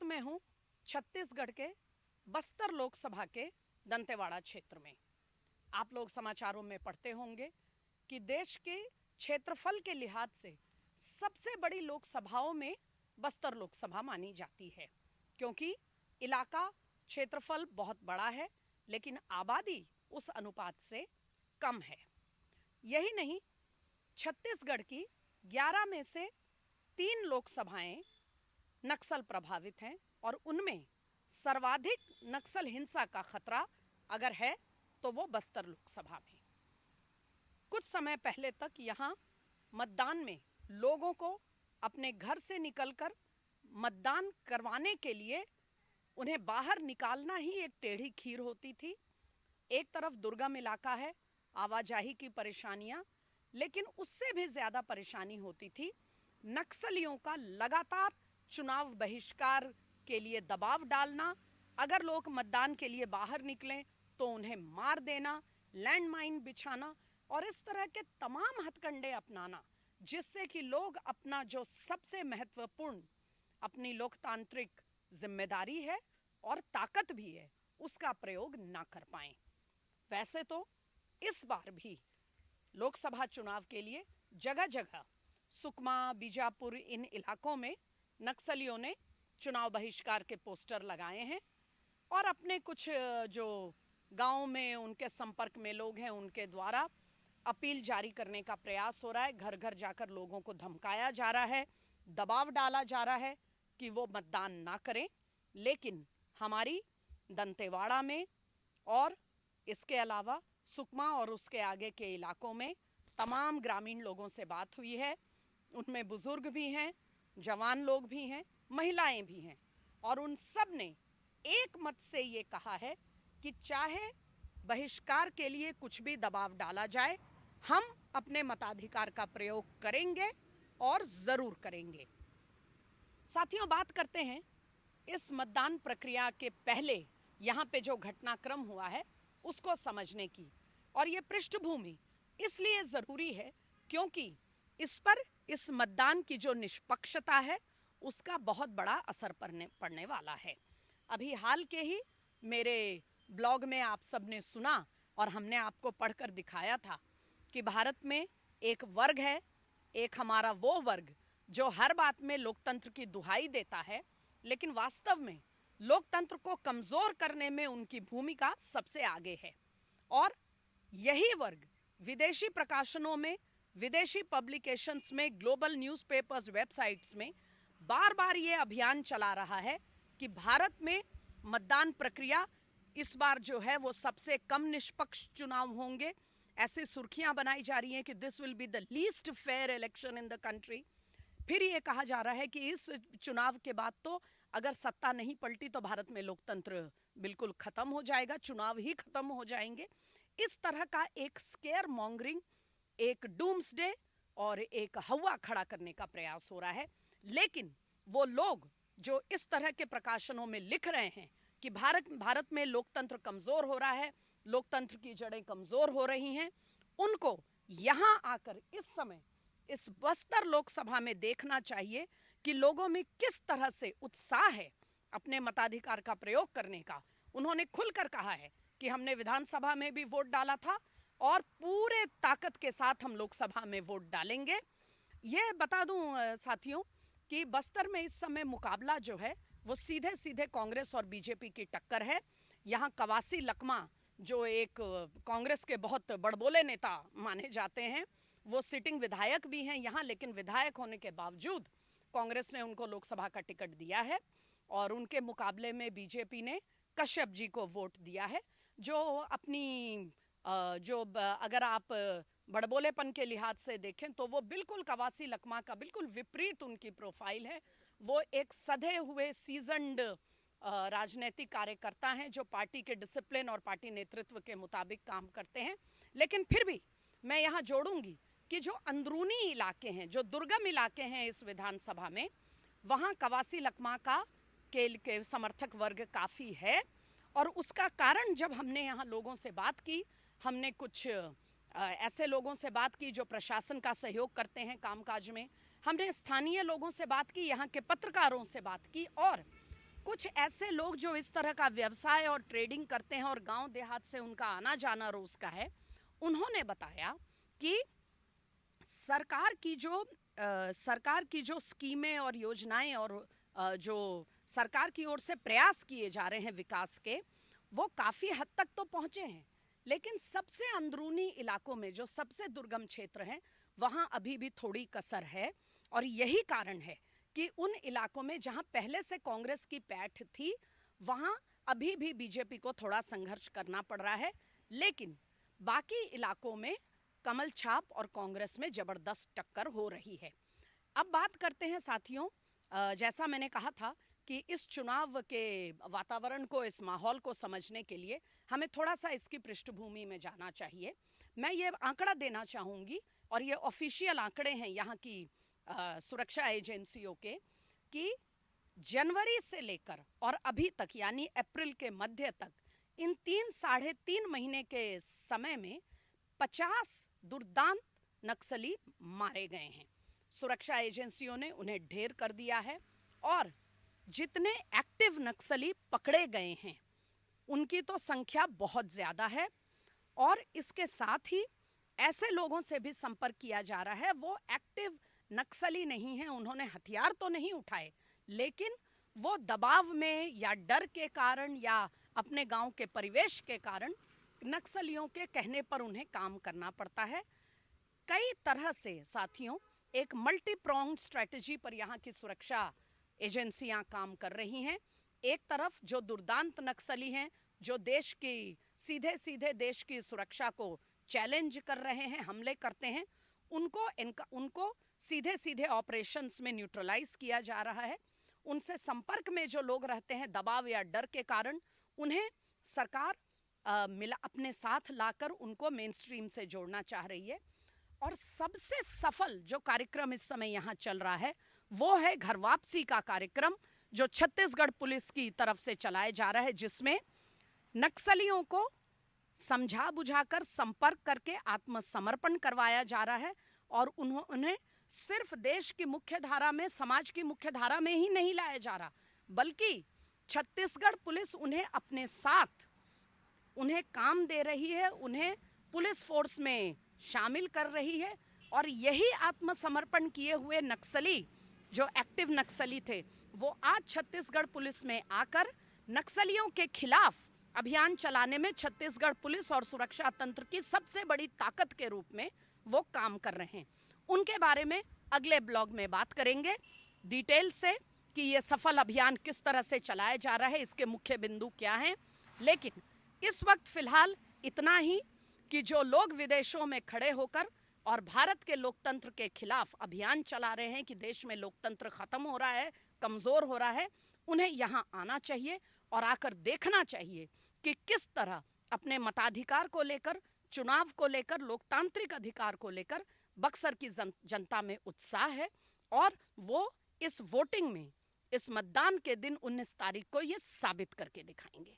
मैं हूँ छत्तीसगढ़ के बस्तर लोकसभा के दंतेवाड़ा क्षेत्र में। आप लोग समाचारों में पढ़ते होंगे कि देश के क्षेत्रफल के लिहाज से सबसे बड़ी लोकसभाओं में बस्तर लोकसभा मानी जाती है, क्योंकि इलाका क्षेत्रफल बहुत बड़ा है लेकिन आबादी उस अनुपात से कम है। यही नहीं, छत्तीसगढ़ की 11 में से 3 लोकसभाएं नक्सल प्रभावित हैं और उनमें सर्वाधिक नक्सल हिंसा का खतरा अगर है तो वो बस्तर लोकसभा में। कुछ समय पहले तक यहाँ मतदान में लोगों को अपने घर से निकलकर मतदान करवाने के लिए उन्हें बाहर निकालना ही एक टेढ़ी खीर होती थी। एक तरफ दुर्गम इलाका है, आवाजाही की परेशानियां, लेकिन उससे भी ज़्यादा परेशानी होती थी नक्सलियों का लगातार चुनाव बहिष्कार के लिए दबाव डालना। अगर लोग मतदान के लिए बाहर निकलें तो उन्हें मार देना, लैंडमाइन बिछाना और इस तरह के तमाम हथकंडे अपनाना, जिससे कि लोग अपना जो सबसे महत्वपूर्ण अपनी लोकतांत्रिक जिम्मेदारी है और ताकत भी है उसका प्रयोग ना कर पाएं। वैसे तो इस बार भी लोकसभा चुनाव के लिए जगह जगह सुकमा, बीजापुर, इन इलाकों में नक्सलियों ने चुनाव बहिष्कार के पोस्टर लगाए हैं और अपने कुछ जो गांव में उनके संपर्क में लोग हैं उनके द्वारा अपील जारी करने का प्रयास हो रहा है। घर घर जाकर लोगों को धमकाया जा रहा है, दबाव डाला जा रहा है कि वो मतदान ना करें। लेकिन हमारी दंतेवाड़ा में और इसके अलावा सुकमा और उसके आगे के इलाकों में तमाम ग्रामीण लोगों से बात हुई है। उनमें बुजुर्ग भी हैं, जवान लोग भी हैं, महिलाएं भी हैं और उन सब ने एक मत से ये कहा है कि चाहे बहिष्कार के लिए कुछ भी दबाव डाला जाए, हम अपने मताधिकार का प्रयोग करेंगे और ज़रूर करेंगे। साथियों, बात करते हैं इस मतदान प्रक्रिया के पहले यहाँ पे जो घटनाक्रम हुआ है उसको समझने की। और ये पृष्ठभूमि इसलिए ज़रूरी है क्योंकि इस पर इस मतदान की जो निष्पक्षता है उसका बहुत बड़ा असर पड़ने वाला है। अभी हाल के ही मेरे ब्लॉग में आप सब ने सुना और हमने आपको पढ़कर दिखाया था कि भारत में एक वर्ग है, एक हमारा वो वर्ग जो हर बात में लोकतंत्र की दुहाई देता है, लेकिन वास्तव में लोकतंत्र को कमज़ोर करने में उनकी भूमिका सबसे आगे है। और यही वर्ग विदेशी प्रकाशनों में, विदेशी पब्लिकेशंस में, ग्लोबल न्यूज़पेपर्स, वेबसाइट्स में बार बार ये अभियान चला रहा है कि भारत में मतदान प्रक्रिया इस बार जो है वो सबसे कम निष्पक्ष चुनाव होंगे। ऐसी सुर्खियां बनाई जा रही हैं कि this will be the least fair election in the country. फिर ये कहा जा रहा है कि इस चुनाव के बाद तो अगर सत्ता नहीं पलटी तो भारत में लोकतंत्र बिल्कुल ख़त्म हो जाएगा, चुनाव ही ख़त्म हो जाएंगे। इस तरह का एक स्केयर मॉन्गरिंग, एक डूम्सडे और एक हवा खड़ा करने का प्रयास हो रहा है। लेकिन वो लोग जो इस तरह के प्रकाशनों में लिख रहे हैं कि भारत में लोकतंत्र कमज़ोर हो रहा है, लोकतंत्र की जड़ें कमज़ोर हो रही हैं, उनको यहाँ आकर इस समय इस बस्तर लोकसभा में देखना चाहिए कि लोगों में किस तरह से उत्साह है अपने मताधिकार का प्रयोग करने का। उन्होंने खुलकर कहा है कि हमने विधानसभा में भी वोट डाला था और पूरे ताकत के साथ हम लोकसभा में वोट डालेंगे। ये बता दूं साथियों कि बस्तर में इस समय मुकाबला जो है वो सीधे सीधे कांग्रेस और बीजेपी की टक्कर है। यहाँ कवासी लखमा जो एक कांग्रेस के बहुत बड़बोले नेता माने जाते हैं, वो सिटिंग विधायक भी हैं यहाँ, लेकिन विधायक होने के बावजूद कांग्रेस ने उनको लोकसभा का टिकट दिया है और उनके मुकाबले में बीजेपी ने कश्यप जी को वोट दिया है, जो अपनी अगर आप बड़बोलेपन के लिहाज से देखें तो वो बिल्कुल कवासी लखमा का बिल्कुल विपरीत उनकी प्रोफाइल है। वो एक सधे हुए सीजन्ड राजनीतिक कार्यकर्ता हैं जो पार्टी के डिसिप्लिन और पार्टी नेतृत्व के मुताबिक काम करते हैं। लेकिन फिर भी मैं यहाँ जोड़ूंगी कि जो अंदरूनी इलाके हैं, जो दुर्गम इलाके हैं इस विधानसभा में, वहाँ कवासी लखमा का के समर्थक वर्ग काफ़ी है। और उसका कारण जब हमने यहाँ लोगों से बात की, हमने कुछ ऐसे लोगों से बात की जो प्रशासन का सहयोग करते हैं कामकाज में, हमने स्थानीय लोगों से बात की, यहाँ के पत्रकारों से बात की और कुछ ऐसे लोग जो इस तरह का व्यवसाय और ट्रेडिंग करते हैं और गांव देहात से उनका आना जाना रोज का है, उन्होंने बताया कि सरकार की जो स्कीमें और योजनाएं और जो सरकार की ओर से प्रयास किए जा रहे हैं विकास के, वो काफ़ी हद तक तो पहुँचे हैं, लेकिन सबसे अंदरूनी इलाकों में जो सबसे दुर्गम क्षेत्र हैं वहाँ अभी भी थोड़ी कसर है। और यही कारण है कि उन इलाकों में जहाँ पहले से कांग्रेस की पैठ थी वहाँ अभी भी बीजेपी को थोड़ा संघर्ष करना पड़ रहा है, लेकिन बाकी इलाकों में कमल छाप और कांग्रेस में जबरदस्त टक्कर हो रही है। अब बात करते हैं साथियों, जैसा मैंने कहा था कि इस चुनाव के वातावरण को, इस माहौल को समझने के लिए हमें थोड़ा सा इसकी पृष्ठभूमि में जाना चाहिए। मैं ये आंकड़ा देना चाहूँगी और ये ऑफिशियल आंकड़े हैं यहाँ की सुरक्षा एजेंसियों के, कि जनवरी से लेकर और अभी तक यानी अप्रैल के मध्य तक इन 3-3.5 महीने के समय में 50 दुर्दांत नक्सली मारे गए हैं। सुरक्षा एजेंसियों ने उन्हें ढेर कर दिया है और जितने एक्टिव नक्सली पकड़े गए हैं उनकी तो संख्या बहुत ज़्यादा है। और इसके साथ ही ऐसे लोगों से भी संपर्क किया जा रहा है, वो एक्टिव नक्सली नहीं हैं, उन्होंने हथियार तो नहीं उठाए, लेकिन वो दबाव में या डर के कारण या अपने गांव के परिवेश के कारण नक्सलियों के कहने पर उन्हें काम करना पड़ता है। कई तरह से साथियों एक मल्टी प्रोंग स्ट्रेटजी पर यहाँ की सुरक्षा एजेंसियां काम कर रही हैं। एक तरफ जो दुर्दांत नक्सली हैं, जो देश की सीधे देश की सुरक्षा को चैलेंज कर रहे हैं, हमले करते हैं, उनको सीधे ऑपरेशंस में न्यूट्रलाइज किया जा रहा है। उनसे संपर्क में जो लोग रहते हैं दबाव या डर के कारण, उन्हें सरकार अपने साथ लाकर उनको मेन स्ट्रीम से जोड़ना चाह रही है। और सबसे सफल जो कार्यक्रम इस समय यहाँ चल रहा है वो है घर वापसी का कार्यक्रम, जो छत्तीसगढ़ पुलिस की तरफ से चलाया जा रहा है, जिसमें नक्सलियों को समझा बुझाकर संपर्क करके आत्मसमर्पण करवाया जा रहा है और उन्हें सिर्फ देश की मुख्य धारा में, समाज की मुख्य धारा में ही नहीं लाया जा रहा, बल्कि छत्तीसगढ़ पुलिस उन्हें अपने साथ उन्हें काम दे रही है, उन्हें पुलिस फोर्स में शामिल कर रही है। और यही आत्मसमर्पण किए हुए नक्सली, जो एक्टिव नक्सली थे, वो आज छत्तीसगढ़ पुलिस में आकर नक्सलियों के खिलाफ अभियान चलाने में छत्तीसगढ़ पुलिस और सुरक्षा तंत्र की सबसे बड़ी ताकत के रूप में वो काम कर रहे हैं। उनके बारे में अगले ब्लॉग में बात करेंगे डिटेल से कि ये सफल अभियान किस तरह से चलाया जा रहा है, इसके मुख्य बिंदु क्या हैं। लेकिन इस वक्त फिलहाल इतना ही कि जो लोग विदेशों में खड़े होकर और भारत के लोकतंत्र के खिलाफ अभियान चला रहे हैं कि देश में लोकतंत्र खत्म हो रहा है, कमज़ोर हो रहा है, उन्हें यहाँ आना चाहिए और आकर देखना चाहिए कि किस तरह अपने मताधिकार को लेकर, चुनाव को लेकर, लोकतांत्रिक अधिकार को लेकर बक्सर की जनता में उत्साह है और वो इस वोटिंग में, इस मतदान के दिन 19 तारीख को ये साबित करके दिखाएंगे।